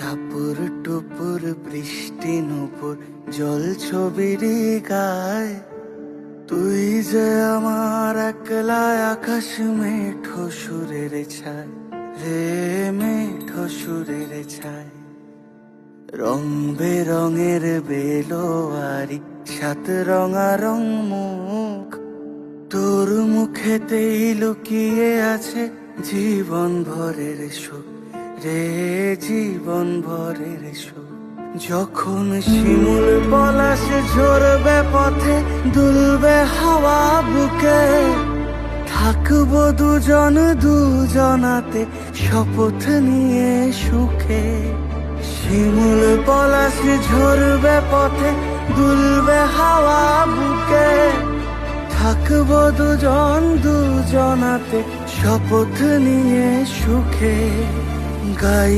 টাপুর টুপুর বৃষ্টি নুপুর জল ছবির গায়, তুই যে আমার একলা আকাশ মেঠো সুরের ছায় রে, মেঠো সুরের ছায়। রং বেরঙের বেলোয়ারি সাত রঙারং মুখ, তোর মুখেতেই লুকিয়ে আছে জীবন ভরের সুখ রে, জীবন ভরের সুখ। যখন শিমুল পলাশ ঝরবে পথে, দুলবে হাওয়া বুকে, থাকবো দুজন দুজনাতে শপথ নিয়ে সুখে। শিমুল পলাশ ঝরবে পথে, দুলবে হাওয়া বুকে, থাকবো দুজন দুজনাতে শপথ নিয়ে সুখে। গাই